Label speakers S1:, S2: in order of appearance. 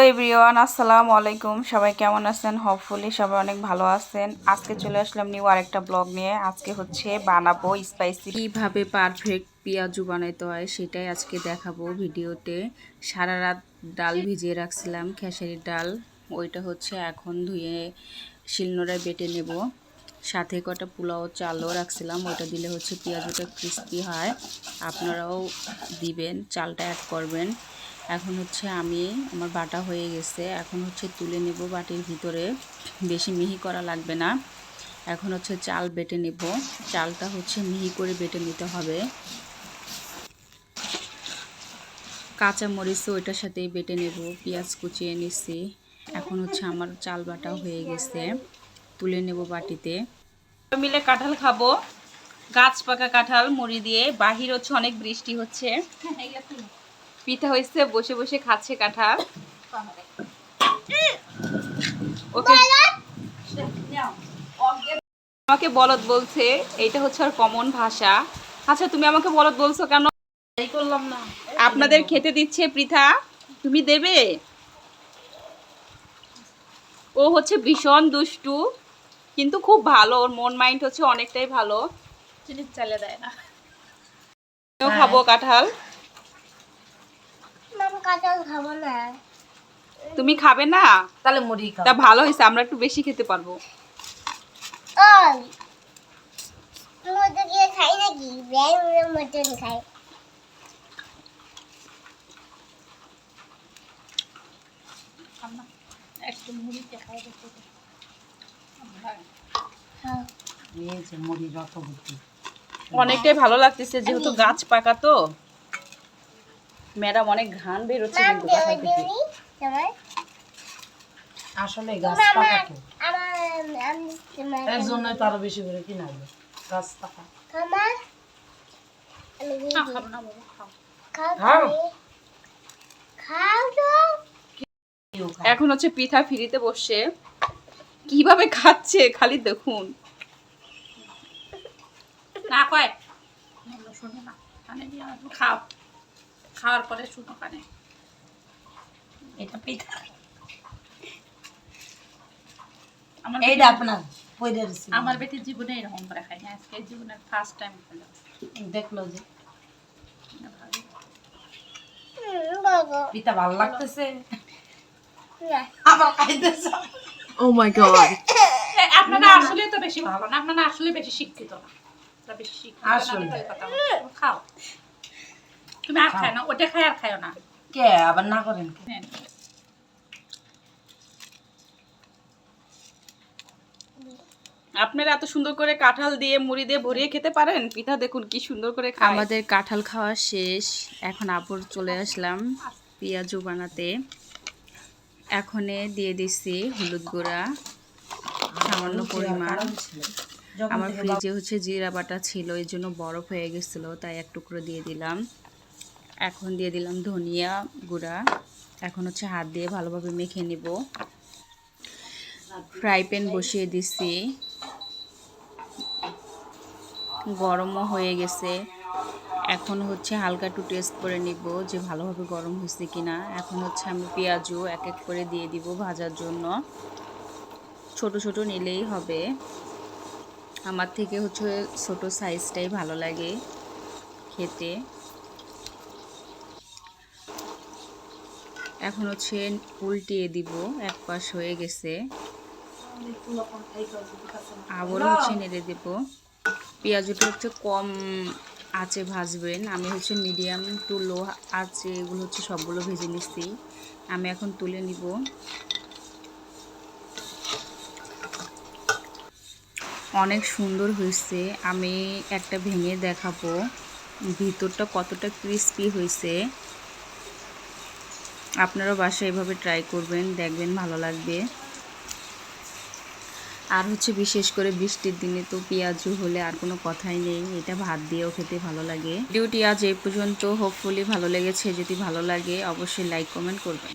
S1: Everyone, আসসালামু আলাইকুম। সবাই কেমন আছেন? হোপফুলি সবাই অনেক ভালো আছেন। আজকে চলে আসলাম নিউ আরেকটা ব্লগ নিয়ে। আজকে হচ্ছে বানাবো স্পাইসি, কিভাবে পারফেক্ট পেঁয়াজু বানাইতে হয় সেটাই আজকে দেখাবো ভিডিওতে। সারা রাত ডাল ভিজিয়ে রাখছিলাম, খেসারির ডাল। ওইটা হচ্ছে এখন ধুয়ে শিলনোড়ায় বেটে নেব। সাথে কটা পোলাও চালও রাখছিলাম, ওইটা দিলে হচ্ছে পেঁয়াজুটা ক্রিস্পি হয়। আপনারাও দিবেন, চালটা অ্যাড করবেন। এখন হচ্ছে আমার বাটা হয়ে গেছে, এখন হচ্ছে তুলে নেব বাটির ভিতরে। বেশি মিহি করা লাগবে না। এখন হচ্ছে চাল বেটে নেব। চালটা হচ্ছে মিহি করে বেটে নিতে হবে। কাঁচা মরিচও ওইটার সাথেই বেটে নেব। পেঁয়াজ কুচিয়ে নিচ্ছি। এখন হচ্ছে আমার চাল বাটা হয়ে গেছে, তুলে নেব বাটিতে। মিলে কাঁঠাল খাবো, গাছ পাকা কাঁঠাল মুড়ি দিয়ে। বাহির হচ্ছে অনেক বৃষ্টি হচ্ছে, পিঠা হয়েছে, বসে বসে খাচ্ছে কাঁঠাল। ওকে আমাকে বলদ বলছে, এইটা হচ্ছে আর কমন ভাষা। আচ্ছা, তুমি আমাকে বলদ বলছো কেন? করলাম না, আপনাদের খেতে দিচ্ছে পৃথা, তুমি দেবে? ও হচ্ছে ভীষণ দুষ্টু, কিন্তু খুব ভালো। ওর মন মাইন্ড হচ্ছে অনেকটাই ভালো। জিনিস চালে দেয় না। খাবো কাঁঠাল।
S2: খাবো না।
S1: তুমি খাবে না?
S2: তাহলে মুড়ি খাও।
S1: তা ভালো হয়েছে, আমরা একটু বেশি খেতে পারবো।
S2: খাই নাকি? মটন খাই।
S1: একটু মুড়ি খাই। অনেকটাই ভালো লাগতেছে, যেহেতু গাছ পাকা তো। ম্যাডাম অনেক ঘ্রাণ বেরোচ্ছে কিন্তু কাঁঠাল থেকে।
S2: আসলে গাছ পাকা তো, এর জন্যই তো আরো বেশি করে কিনা হবে। গাছ পাকা।
S1: এখন হচ্ছে পিঠা ফ্রিতে বসে কিভাবে খাচ্ছে খালি দেখুন। না কয় শুনো না, খাও, খাওয়ার পরে শুনো কানে।
S2: এটা পিঠা, এইটা আপনার
S1: আমার বেটির জীবনে এরকম করে খাই না, আজকে জীবনের ফার্স্ট টাইম খেলাম।
S2: দেখলো যে পিঠা ভালো লাগতেছে, আমার খাইতেছে।
S1: ও মাই গড, আপনারা আসলে তো বেশি ভালো না, আপনারা আসলে বেশি শিক্ষিত না। বেশি শিক্ষিত
S2: আসলে
S1: খাও। তুমি আর খায় না, ওটা খায় আর খায় না।
S2: কে আবার না করেন?
S1: আপনারা এত সুন্দর করে কাঁঠাল দিয়ে মুড়ি দিয়ে ভরিয়ে খেতে পারেন? পিঠা দেখুন কি সুন্দর করে খায়। আমাদের কাঁঠাল খাওয়া শেষ, এখন আপুর চলে আসলাম পেঁয়াজু বানাতে। এখনে দিয়ে দিচ্ছি হলুদ গুঁড়া সামান্য পরিমাণ। আমার ফ্রিজে হচ্ছে জিরা বাটা ছিল, এই জন্য বরফ হয়ে গেছিল, তাই এক টুকরো দিয়ে দিলাম। এখন দিয়ে দিলাম ধনিয়া গুঁড়া। এখন হচ্ছে হাত দিয়ে ভালোভাবে মেখে নিব। ফ্রাই প্যান বসিয়ে দিছি, গরমও হয়ে গেছে। এখন হচ্ছে হালকা একটু টেস্ট করে নিব যে ভালোভাবে গরম হয়েছে কিনা। এখন হচ্ছে আমি পেঁয়াজও এক এক করে দিয়ে দিব ভাজার জন্য। ছোট ছোট নিলেই হবে, আমার থেকে হচ্ছে ছোট সাইজটাই ভালো লাগে খেতে। এখন হচ্ছে উল্টিয়ে দিব, এক পাশ হয়ে গেছে, আবারও হচ্ছে নেড়ে দেব। পেঁয়াজটা হচ্ছে কম আঁচে ভাজবেন, আমি হচ্ছে মিডিয়াম টু লো আঁচে এগুলো হচ্ছে সবগুলো ভেজে নিচ্ছি। আমি এখন তুলে নিব। অনেক সুন্দর হয়েছে, আমি একটা ভেঙে দেখাবো ভিতরটা কতটা ক্রিস্পি হয়েছে। আপনারাও বাসায় এভাবে ট্রাই করবেন, দেখবেন ভালো লাগবে। আর হচ্ছে বিশেষ করে বৃষ্টির দিনে তো পেঁয়াজু হলে আর কোনো কথাই নেই, এটা ভাত দিয়েও খেতে ভালো লাগে। ভিডিওটি আজ এই পর্যন্ত, হোপফুলি ভালো লেগেছে। যদি ভালো লাগে অবশ্যই লাইক কমেন্ট করবেন।